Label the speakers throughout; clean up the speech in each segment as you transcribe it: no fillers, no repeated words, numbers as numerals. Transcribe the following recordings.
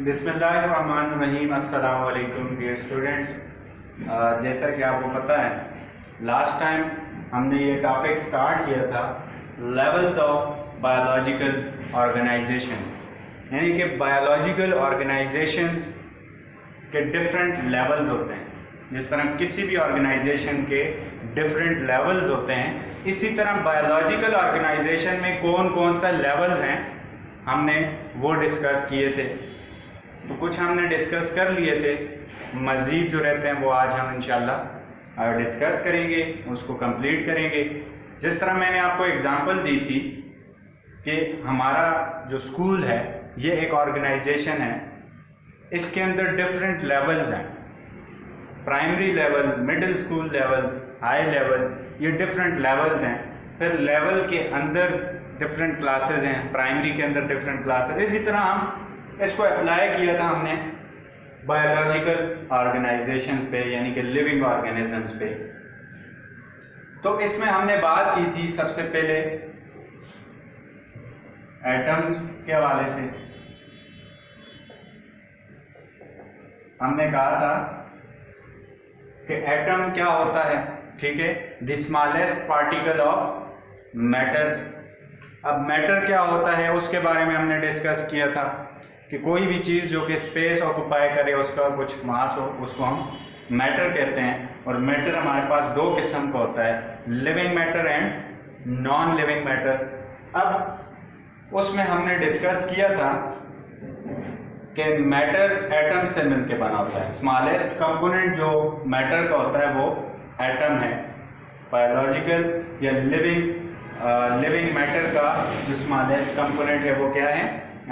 Speaker 1: बिस्मिल्लाहिर्रहमानिर्रहीम। अस्सलाम वालेकुम डियर स्टूडेंट्स। जैसा कि आपको पता है लास्ट टाइम हमने ये टॉपिक स्टार्ट किया था लेवल्स ऑफ बायोलॉजिकल ऑर्गेनाइजेशंस, यानी कि बायोलॉजिकल ऑर्गेनाइजेशंस के डिफरेंट लेवल्स होते हैं। जिस तरह किसी भी ऑर्गेनाइजेशन के डिफरेंट लेवल्स होते हैं, इसी तरह बायोलॉजिकल ऑर्गेनाइजेशन में कौन कौन सा लेवल्स हैं हमने वो डिस्कस किए थे। तो कुछ हमने डिस्कस कर लिए थे, मज़ीद जो रहते हैं वो आज हम इंशाल्लाह डिस्कस करेंगे, उसको कंप्लीट करेंगे। जिस तरह मैंने आपको एग्जांपल दी थी कि हमारा जो स्कूल है ये एक ऑर्गेनाइजेशन है, इसके अंदर डिफरेंट लेवल्स हैं, primary level, middle school level, high level, ये डिफरेंट लेवल्स हैं। फिर लेवल के अंदर डिफरेंट क्लासेस हैं, प्राइमरी के अंदर डिफरेंट क्लासेस। इसी तरह हम इसको अप्लाई किया था हमने बायोलॉजिकल ऑर्गेनाइजेशंस पे, यानी कि लिविंग ऑर्गेनिजम्स पे। तो इसमें हमने बात की थी सबसे पहले एटम्स के हवाले से। हमने कहा था कि एटम क्या होता है, ठीक है, the smallest particle of matter. अब मैटर क्या होता है उसके बारे में हमने डिस्कस किया था कि कोई भी चीज़ जो कि स्पेस ऑक्यूपाई करे, उसका कुछ मास हो, उसको हम मैटर कहते हैं। और मैटर हमारे पास दो किस्म का होता है, living matter and non living matter. अब उसमें हमने डिस्कस किया था कि मैटर एटम से मिलकर बना होता है। स्मॉलेस्ट कंपोनेंट जो मैटर का होता है वो एटम है। बायोलॉजिकल या लिविंग मैटर का जो स्मॉलेस्ट कंपोनेंट है वो क्या है,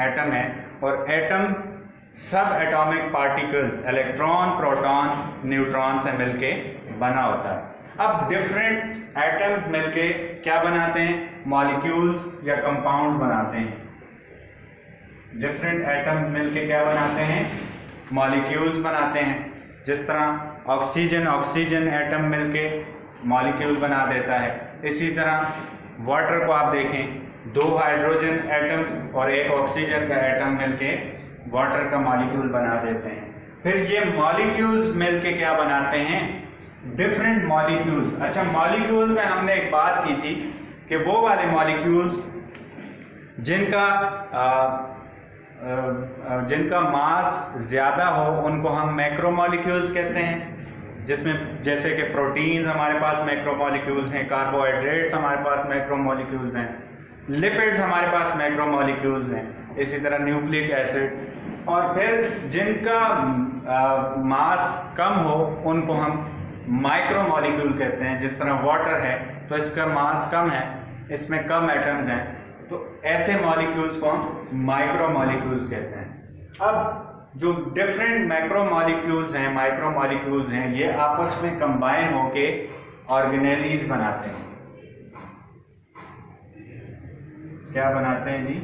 Speaker 1: एटम है। और एटम सब atomic particles, electron, proton, neutron से मिलके बना होता है। अब डिफरेंट एटम्स मिलके क्या बनाते हैं, मॉलिक्यूल्स या कंपाउंड्स बनाते हैं। डिफरेंट एटम्स मिलके क्या बनाते हैं, मॉलिक्यूल्स बनाते हैं। जिस तरह ऑक्सीजन एटम मिलके मॉलिक्यूल बना देता है। इसी तरह वाटर को आप देखें, दो हाइड्रोजन एटम्स और एक ऑक्सीजन का एटम मिलके वाटर का मॉलिक्यूल बना देते हैं। फिर ये मॉलिक्यूल्स मिलके क्या बनाते हैं, डिफरेंट मॉलिक्यूल्स। अच्छा, मॉलिक्यूल्स में हमने एक बात की थी कि वो वाले मॉलिक्यूल्स जिनका मास ज़्यादा हो उनको हम मैक्रोमॉलिक्यूल्स कहते हैं। जिसमें जैसे कि प्रोटीन्स हमारे पास मैक्रोमॉलिक्यूल्स हैं, कार्बोहाइड्रेट्स हमारे पास मैक्रोमॉलिक्यूल्स हैं, लिपिड्स हमारे पास मैक्रोमॉलिक्यूल्स हैं, इसी तरह न्यूक्लिक एसिड। और फिर जिनका मास कम हो उनको हम माइक्रोमॉलिक्यूल कहते हैं। जिस तरह वाटर है तो इसका मास कम है, इसमें कम एटम्स हैं, तो ऐसे मॉलिक्यूल्स को हम माइक्रोमॉलिक्यूल्स कहते हैं। अब जो डिफरेंट मैक्रोमॉलिक्यूल्स हैं, माइक्रोमॉलिक्यूल्स हैं, ये आपस में कंबाइन होके ऑर्गेनेलीज बनाते हैं। क्या बनाते हैं जी,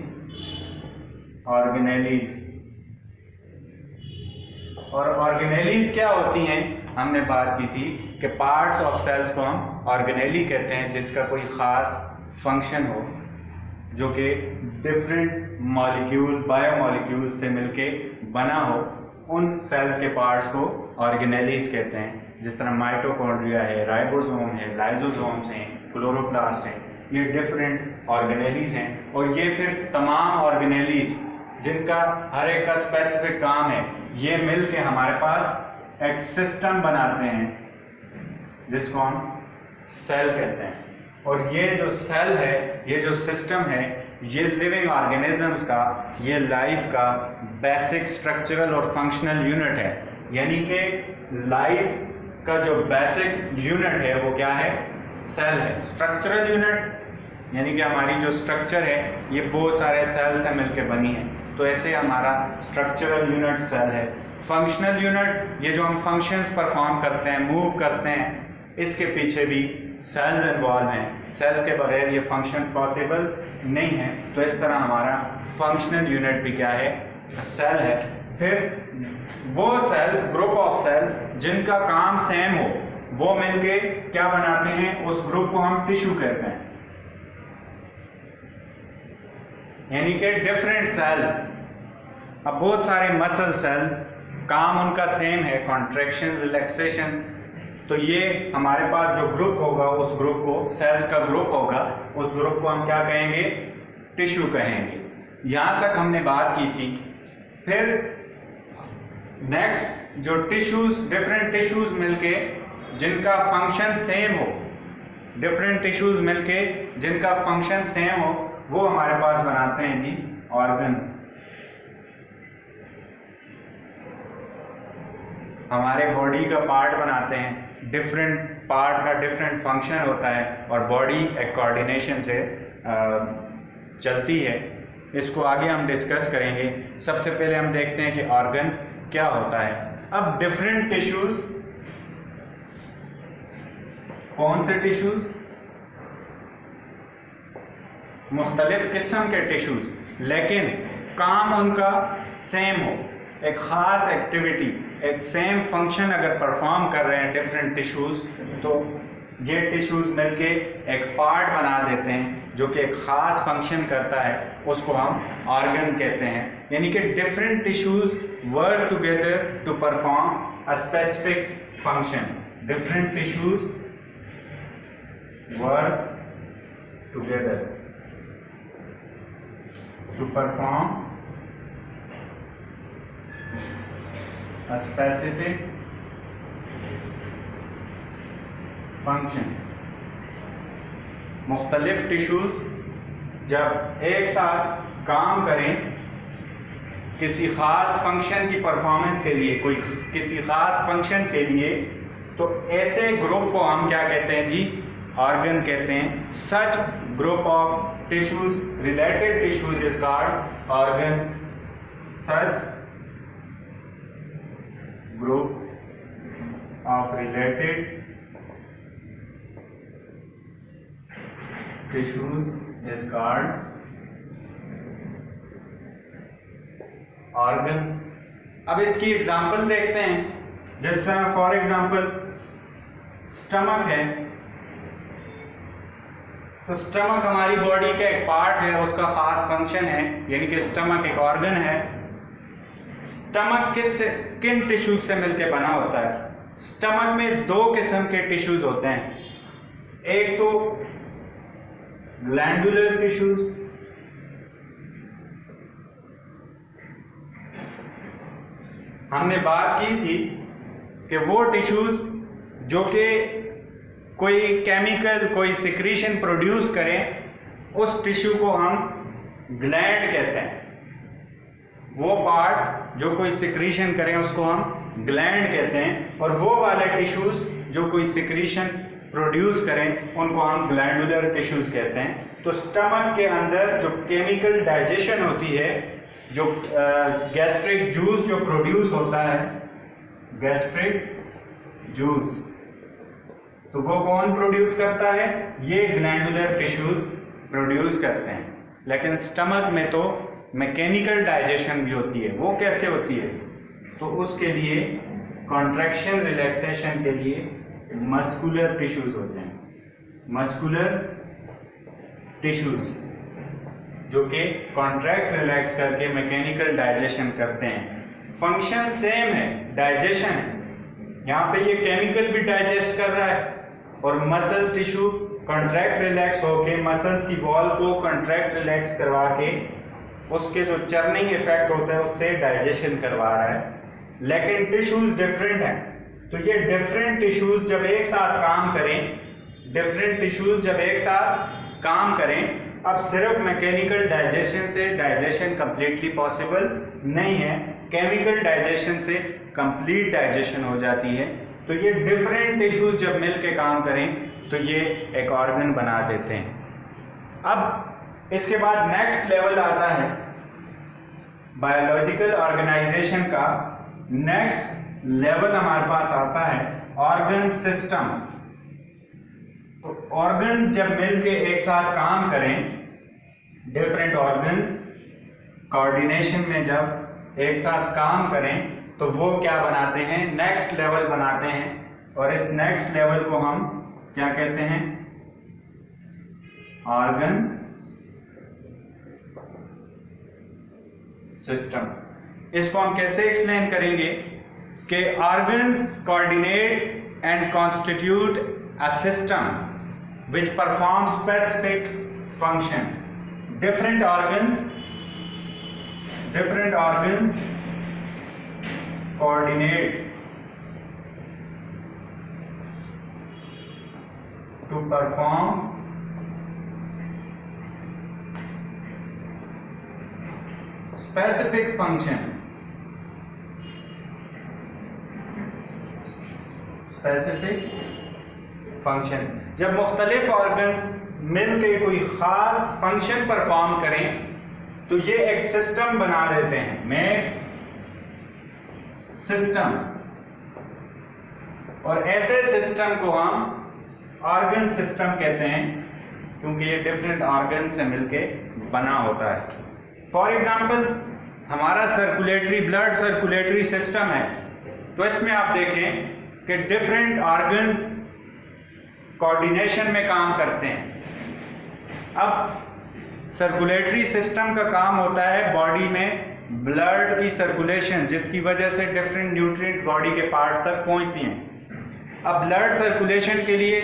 Speaker 1: ऑर्गेनेलीज। और ऑर्गेनेलीज क्या होती हैं, हमने बात की थी कि पार्ट्स ऑफ सेल्स को हम ऑर्गेनेली कहते हैं, जिसका कोई ख़ास फंक्शन हो, जो कि डिफरेंट मॉलिक्यूल, बायोमॉलिक्यूल से मिलके बना हो। उन सेल्स के पार्ट्स को ऑर्गेनेलीज कहते हैं। जिस तरह माइटोकॉन्ड्रिया है, राइबोसोम है, लाइजोसोम्स हैं, क्लोरोप्लास्ट हैं, ये डिफरेंट ऑर्गेनेलीज हैं। और ये फिर तमाम ऑर्गेनेलीज जिनका हर एक का स्पेसिफिक काम है, ये मिल के हमारे पास एक सिस्टम बनाते हैं जिसको हम सेल कहते हैं। और ये जो सेल है, ये जो सिस्टम है, ये लिविंग ऑर्गेनिजम्स का, ये लाइफ का बेसिक स्ट्रक्चरल और फंक्शनल यूनिट है। यानी कि लाइफ का जो बेसिक यूनिट है वो क्या है, सेल है। स्ट्रक्चरल यूनिट यानी कि हमारी जो स्ट्रक्चर है ये बहुत सारे सेल से मिलकर बनी है, तो ऐसे हमारा स्ट्रक्चरल यूनिट सेल है। फंक्शनल यूनिट, ये जो हम फंक्शंस परफॉर्म करते हैं, मूव करते हैं, इसके पीछे भी सेल्स इन्वॉल्व हैं। सेल्स के बगैर ये फंक्शंस पॉसिबल नहीं है। तो इस तरह हमारा फंक्शनल यूनिट भी क्या है, सेल है। फिर वो सेल्स, ग्रुप ऑफ सेल्स जिनका काम सेम हो, वो मिलके क्या बनाते हैं, उस ग्रुप को हम टिश्यू कहते हैं। यानी कि डिफरेंट सेल्स अब बहुत सारे मसल सेल्स, काम उनका सेम है, कॉन्ट्रैक्शन रिलैक्सेशन, तो ये हमारे पास जो ग्रुप होगा उस ग्रुप को, सेल्स का ग्रुप होगा, उस ग्रुप को हम क्या कहेंगे, टिश्यू कहेंगे। यहाँ तक हमने बात की थी। फिर नेक्स्ट जो टिश्यूज, डिफरेंट टिश्यूज मिलके जिनका फंक्शन सेम हो, डिफरेंट टिश्यूज मिलके जिनका फंक्शन सेम हो, वो हमारे पास बनाते हैं जी ऑर्गन। हमारे बॉडी का पार्ट बनाते हैं, डिफरेंट पार्ट का डिफरेंट फंक्शन होता है और बॉडी एक कोऑर्डिनेशन से चलती है। इसको आगे हम डिस्कस करेंगे। सबसे पहले हम देखते हैं कि ऑर्गन क्या होता है। अब डिफरेंट टिश्यूज, कौन से टिश्यूज, मुख्तलिफ किस्म के टिश्यूज, लेकिन काम उनका सेम हो, एक खास एक्टिविटी, एक सेम फंक्शन अगर परफॉर्म कर रहे हैं डिफरेंट टिश्यूज, तो ये टिश्यूज मिलके एक पार्ट बना देते हैं जो कि एक खास फंक्शन करता है, उसको हम ऑर्गन कहते हैं। यानी कि different tissues work together to perform a specific function. Different tissues work together to perform a specific function। मुख्तलिफ टिश्यूज जब एक साथ काम करें किसी खास फंक्शन की परफॉर्मेंस के लिए, कोई किसी खास फंक्शन के लिए, तो ऐसे ग्रुप को हम क्या कहते हैं जी, ऑर्गन कहते हैं। Such group of tissues, related tissues is called organ। Such group of related tissues is called organ। अब इसकी एग्जांपल देखते हैं। जिस तरह फॉर एग्जांपल स्टमक है, तो स्टमक हमारी बॉडी का एक पार्ट है, उसका खास फंक्शन है, यानी कि स्टमक एक ऑर्गन है। स्टमक किन टिश्यूज से मिलकर बना होता है? स्टमक में दो किस्म के टिश्यूज होते हैं। एक तो ग्लैंडुलर टिश्यूज, हमने बात की थी कि वो टिश्यूज जो कि कोई केमिकल, कोई सिक्रीशन प्रोड्यूस करें, उस टिश्यू को हम ग्लैंड कहते हैं। वो पार्ट जो कोई सिक्रीशन करें उसको हम ग्लैंड कहते हैं, और वो वाले टिश्यूज जो कोई सिक्रीशन प्रोड्यूस करें उनको हम ग्लैंडुलर टिश्यूज कहते हैं। तो स्टमक के अंदर जो केमिकल डाइजेशन होती है, जो गैस्ट्रिक जूस जो प्रोड्यूस होता है, गैस्ट्रिक जूस, तो वो कौन प्रोड्यूस करता है? ये ग्लैंडुलर टिश्यूज प्रोड्यूस करते हैं। लेकिन स्टमक में तो मैकेनिकल डाइजेशन भी होती है। वो कैसे होती है? तो उसके लिए कॉन्ट्रैक्शन रिलैक्सेशन के लिए मस्कुलर टिश्यूज होते हैं। मस्कुलर टिश्यूज जो कि कॉन्ट्रैक्ट रिलैक्स करके मैकेनिकल डाइजेशन करते हैं। फंक्शन सेम है, डाइजेशन है। यहाँ पे ये केमिकल भी डाइजेस्ट कर रहा है और मसल टिश्यू कॉन्ट्रैक्ट रिलैक्स होके मसल्स की वॉल को कॉन्ट्रैक्ट रिलैक्स करवा के उसके जो चर्निंग इफेक्ट होता है उससे डाइजेशन करवा रहा है। लेकिन टिश्यूज डिफरेंट हैं। तो ये डिफरेंट टिश्यूज जब एक साथ काम करें, डिफरेंट टिश्यूज जब एक साथ काम करें, अब सिर्फ मैकेनिकल डाइजेशन से डाइजेशन कंप्लीटली पॉसिबल नहीं है, केमिकल डाइजेशन से कंप्लीट डाइजेशन हो जाती है। तो ये डिफरेंट टिश्यूज जब मिल के काम करें तो ये एक ऑर्गन बना देते हैं। अब इसके बाद नेक्स्ट लेवल आता है बायोलॉजिकल ऑर्गेनाइजेशन का। नेक्स्ट लेवल हमारे पास आता है ऑर्गन सिस्टम। तो ऑर्गन्स जब मिलके एक साथ काम करें, डिफरेंट ऑर्गन्स कोऑर्डिनेशन में जब एक साथ काम करें तो वो क्या बनाते हैं? नेक्स्ट लेवल बनाते हैं। और इस नेक्स्ट लेवल को हम क्या कहते हैं? Organ system. इसको हम कैसे एक्सप्लेन करेंगे कि organs coordinate and constitute a system which perform specific function. Different organs coordinate to perform specific function. जब मुख्तलिफ ऑर्गन्स मिल के कोई खास फंक्शन परफॉर्म करें तो ये एक सिस्टम बना देते हैं. Make system. और ऐसे सिस्टम को हम ऑर्गन सिस्टम कहते हैं क्योंकि ये डिफरेंट ऑर्गन से मिलके बना होता है. फॉर एग्जांपल हमारा ब्लड सर्कुलेटरी सिस्टम है, तो इसमें आप देखें कि डिफरेंट ऑर्गन्स कोऑर्डिनेशन में काम करते हैं. अब सर्कुलेटरी सिस्टम का काम होता है बॉडी में ब्लड की सर्कुलेशन, जिसकी वजह से डिफरेंट न्यूट्रिएंट्स बॉडी के पार्ट तक पहुंचती हैं. अब ब्लड सर्कुलेशन के लिए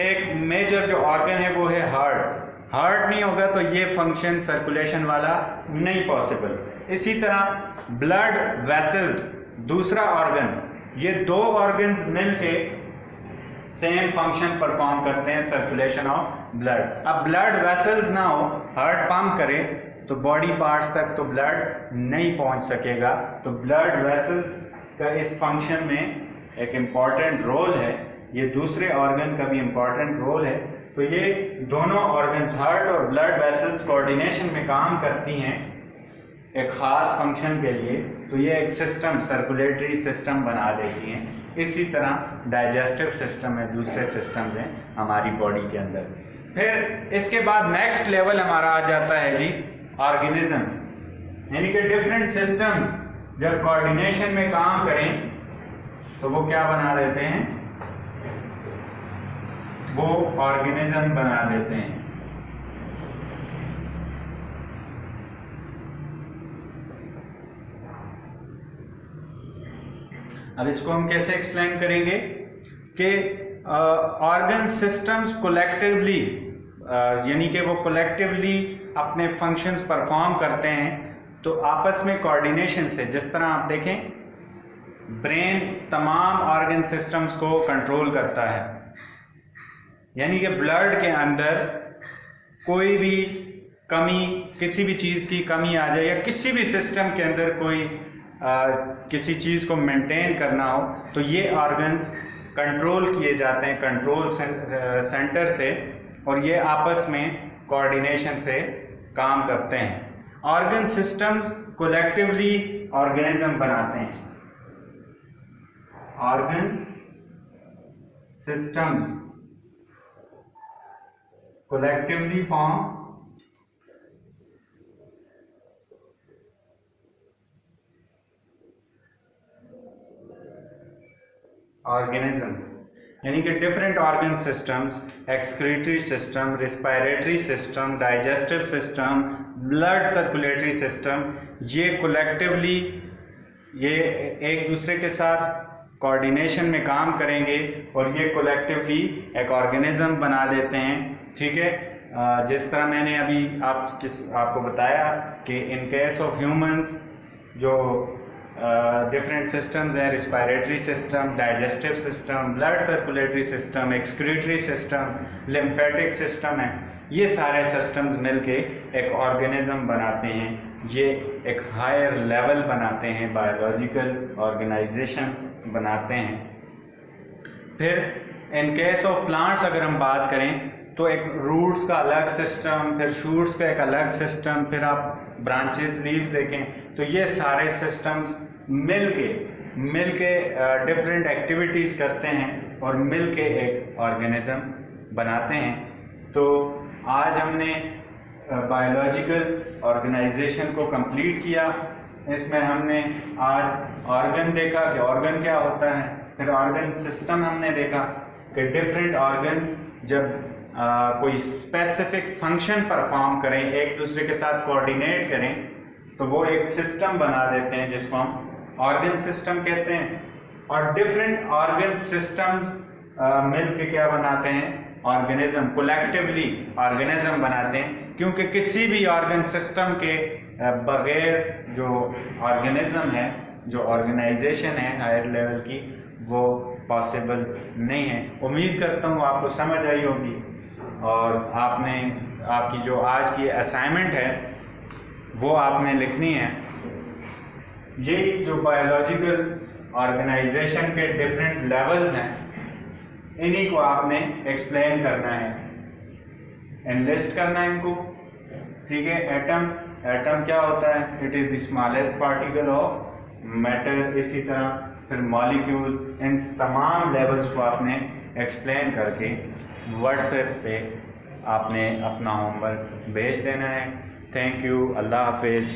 Speaker 1: एक मेजर जो ऑर्गन है वो है हार्ट नहीं होगा तो ये फंक्शन सर्कुलेशन वाला नहीं पॉसिबल. इसी तरह ब्लड वेसल्स दूसरा ऑर्गन, ये दो ऑर्गन्स मिलके सेम फंक्शन परफॉर्म करते हैं, सर्कुलेशन ऑफ ब्लड. अब ब्लड वेसल्स ना हो, हार्ट पंप करे तो बॉडी पार्ट्स तक तो ब्लड नहीं पहुंच सकेगा. तो ब्लड वेसल्स का इस फंक्शन में एक इम्पॉर्टेंट रोल है. ये दूसरे ऑर्गन का भी इम्पॉर्टेंट रोल है. तो ये दोनों ऑर्गन्स हार्ट और ब्लड वेसल्स कोऑर्डिनेशन में काम करती हैं एक ख़ास फंक्शन के लिए. तो ये एक सिस्टम, सर्कुलेटरी सिस्टम बना देती हैं. इसी तरह डाइजेस्टिव सिस्टम है, दूसरे सिस्टम्स हैं हमारी बॉडी के अंदर. फिर इसके बाद नेक्स्ट लेवल हमारा आ जाता है जी ऑर्गेनिज्म, यानी कि डिफरेंट सिस्टम्स जब कोऑर्डिनेशन में काम करें तो वो क्या बना देते हैं, वो ऑर्गेनिज्म बना देते हैं. अब इसको हम कैसे एक्सप्लेन करेंगे कि ऑर्गन सिस्टम्स कोलेक्टिवली, यानी कि वो कोलेक्टिवली अपने फंक्शंस परफॉर्म करते हैं तो आपस में कोऑर्डिनेशन से, जिस तरह आप देखें ब्रेन तमाम ऑर्गन सिस्टम्स को कंट्रोल करता है, यानी कि ब्लड के अंदर कोई भी कमी, किसी भी चीज़ की कमी आ जाए या किसी भी सिस्टम के अंदर कोई किसी चीज़ को मेंटेन करना हो तो ये ऑर्गन्स कंट्रोल किए जाते हैं कंट्रोल सेंटर से, और ये आपस में कोऑर्डिनेशन से काम करते हैं. ऑर्गन सिस्टम्स कोलेक्टिवली ऑर्गेनिज्म बनाते हैं. Organ systems collectively form organism, यानी कि different organ systems, excretory system, respiratory system, digestive system, blood circulatory system, ये कोलेक्टिवली ये एक दूसरे के साथ कोऑर्डिनेशन में काम करेंगे और ये कोलेक्टिवली एक ऑर्गेनिज्म बना देते हैं. ठीक है, जिस तरह मैंने अभी आपको बताया कि इन केस ऑफ ह्यूमंस जो डिफरेंट सिस्टम्स हैं, respiratory system, digestive system, blood circulatory system, excretory system, lymphatic system है, ये सारे सिस्टम्स मिलके एक ऑर्गेनिज्म बनाते हैं. ये एक हायर लेवल बनाते हैं, बायोलॉजिकल ऑर्गेनाइजेशन बनाते हैं. फिर इन केस ऑफ प्लांट्स अगर हम बात करें तो एक रूट्स का अलग सिस्टम, फिर शूट्स का एक अलग सिस्टम, फिर आप ब्रांचेस, लीव्स देखें तो ये सारे सिस्टम्स मिलके डिफरेंट एक्टिविटीज़ करते हैं और मिलके एक ऑर्गेनिज्म बनाते हैं. तो आज हमने बायोलॉजिकल ऑर्गेनाइजेशन को कंप्लीट किया. इसमें हमने आज ऑर्गन देखा कि ऑर्गन क्या होता है, फिर ऑर्गन सिस्टम हमने देखा कि डिफरेंट ऑर्गन्स जब कोई स्पेसिफिक फंक्शन परफॉर्म करें, एक दूसरे के साथ कोऑर्डिनेट करें तो वो एक सिस्टम बना देते हैं जिसको हम ऑर्गन सिस्टम कहते हैं। और डिफरेंट ऑर्गन सिस्टम्स मिल के क्या बनाते हैं, ऑर्गेनिज्म, कोलेक्टिवली ऑर्गेनिज्म बनाते हैं। क्योंकि किसी भी ऑर्गन सिस्टम के बगैर जो ऑर्गेनिज्म है, जो ऑर्गेनाइजेशन है हायर लेवल की, वो पॉसिबल नहीं है। उम्मीद करता हूँ आपको समझ आई होगी। और आपकी जो आज की असाइनमेंट है वो आपने लिखनी है। यही जो बायोलॉजिकल ऑर्गेनाइजेशन के डिफरेंट लेवल्स हैं, इन्हीं को आपने एक्सप्लेन करना है, एनलिस्ट करना है इनको। ठीक है। एटम क्या होता है? It is the smallest particle of matter. इसी तरह फिर मॉलिक्यूल, इन तमाम लेवल्स को आपने एक्सप्लेन करके व्हाट्सएप पे आपने अपना होमवर्क भेज देना है। Thank you. अल्लाह हाफिज़।